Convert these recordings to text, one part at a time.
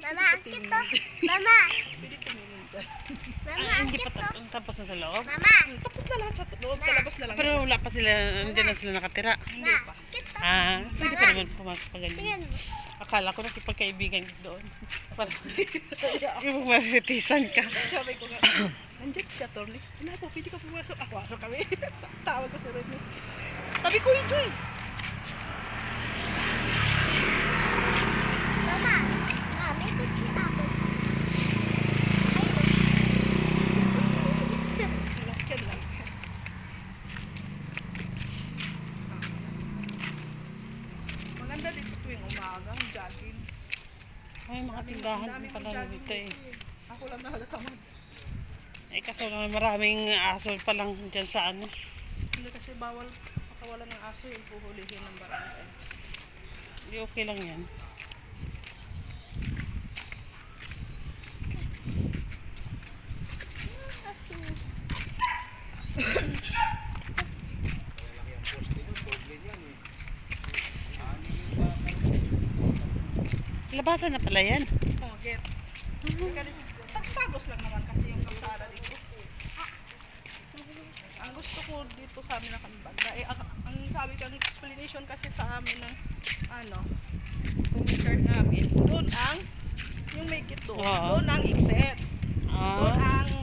Mama, akit to. Mama. Pwede tumingin dyan. Mama, Hindi akit pa to. tapos na sa loob. Mama. Tapos na lahat sa loob, sa labas na lang. Pero wala pa sila, andyan na sila nakatira. Hindi pa. Akit to. Pwede pa naman pumasok pa ganyan. Tingnan mo. Akala ko nakipagkaibigan doon. Para yung maritisan ka. Sabi ko nga, nandiyan siya, Torny. Wala po, pwede ka pumasok. Ah, pumasok kami. Tawag ko sa rin. Sabi ko, enjoy. Mama. Mami, kutsi ako. Lakyan lang. Maganda dito tuwing umaga, jogging. Ay, mga tindahan din pala dito eh. Ako lang nahalatamad. Eh, kaso naman maraming aso pa lang dyan sa ano. Hindi kasi bawal pakawalan ng aso yung puhulihin ng barangay. Hindi okay lang yan. Labasan na pala yan. Oh, get. Tagtagos lang naman kasi yung kalsada dito. Ang gusto ko dito sa amin na Kanbanda, ang sabi ko, ang explanation kasi sa amin ng commuter namin, doon ang yung may gate doon, Oo. doon ang exit.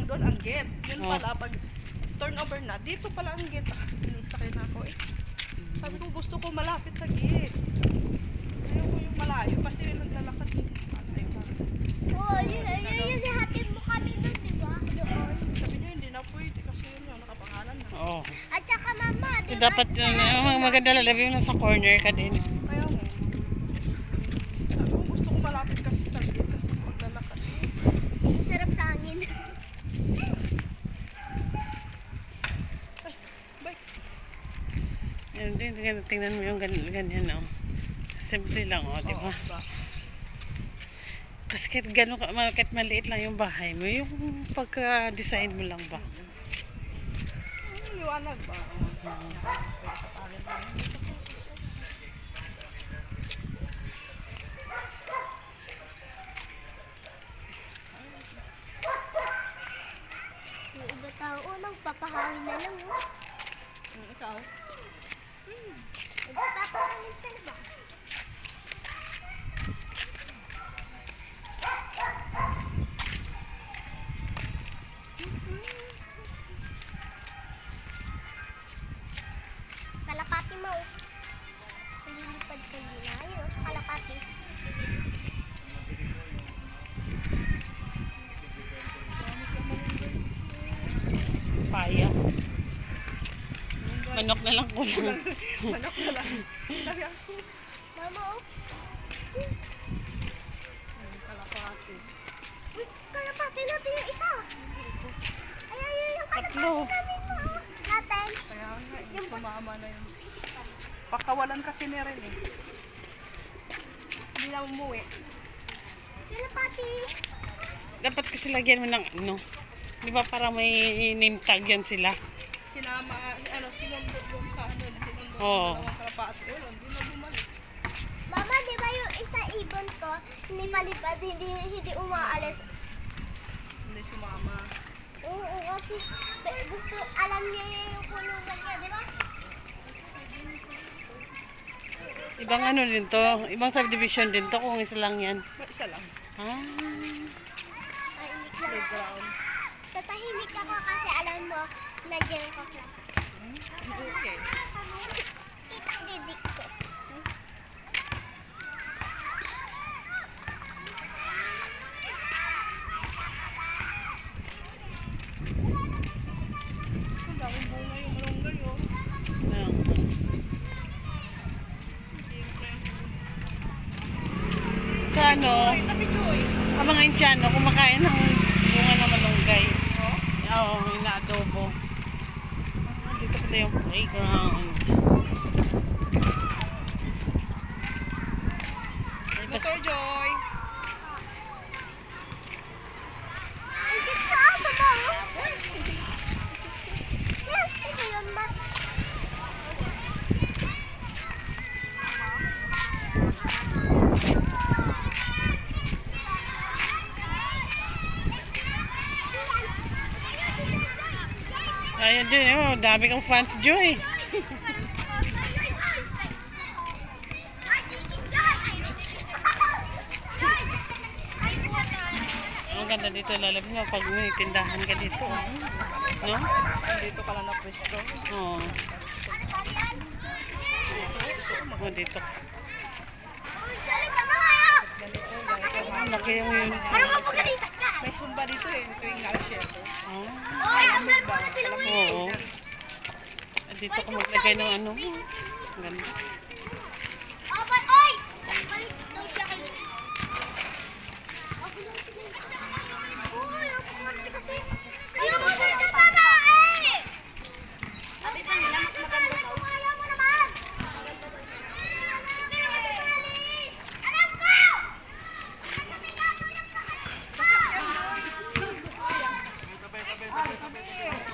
Doon ang gate. Yun Oo. pala pag turnover na, dito pala ang gate. Inisakay na ako eh. Sabi ko gusto ko malapit sa gate. Ayaw ko yung malayo kasi naglalakad yung Oh, yun. Hatid mo kami doon, di ba? Doon. sabi niya hindi na pwede kasi yun yung nakapangalan na. Oo. At saka mama, di ba? Dapat maganda lalabi mo nasa corner ka din. Kaya mo. Sabi ko gusto ko malapit kasi sa gate kasi paglalakad. Sarap sa hangin. Ay, bye. Yan din, tingnan mo yung ganyan, oh. Simple lang, oh, di ba? Oo, diba? Kasi kahit maliit lang yung bahay mo, yung pagka-design mo lang ba? Liwanag ba? Yung iba tao, nagpapahawin na lang. Oh. Ikaw? Nagpapahawin ka na ba? Kalapati mo. Nililipad ko yun na. Ayun, sa kalapati. Paya. Manok na lang kulang. Manok na lang. Sabi aso. Mama, oh. Kalapati. Uy, kalapati natin yung isa. Ay, yung kalapati Tatlo. natin mo. Natin. Kaya nga, yung sumama na yun. Pakawalan kasi ni Ren eh. Hindi na umuwi. Kalapati. Dapat kasi lagyan mo ng ano. Di ba para may name tag yan sila? Sinama, sinundot doon sa sinundot Oo. ng dalawang kalapati. Wala, hindi na bumalik. Mama, di ba yung isa ibon ko, nipalipad, hindi umaalis. Hindi sumama. Oo, kasi gusto, alam niya yung kulungan niya, di ba? Ibang ano din to. Ibang subdivision din to kung isa lang yan. Isa lang. Ah. Tahimik lang. Playground. Tatahimik ako kasi alam mo, nandiyan ko. Okay. Kita ang didik ko. Ang daming bunga yung malunggay oh. Ayan. Sa ano, Tapi Joy. ang mga Indiano kumakain ng bunga ng malunggay. Oo, inaadobo. Dito pala yung playground. Ay, Motor Joy. Ang gitsa ako ba? Sino yun ba? Ayan, Joy. Oh, dami kang fans, Joy. Ang ganda dito, lalabas mo pag may tindahan ka dito. No? Dito ka lang na pwesto. Oo. Oh, dito. Ang laki yung yun. May sumba dito eh. Ito yung Garcia. Oh. Oh, Oo. Dito ka maglagay ng ano. Ang ganda. oy! Balik daw siya kay Luis. Uy, ako kasi kasi. Ayaw mo sa babae! Sabi pa nila, mas maganda daw. Ayaw mo naman! Maganda daw siya. Alam ko! Masakyan mo!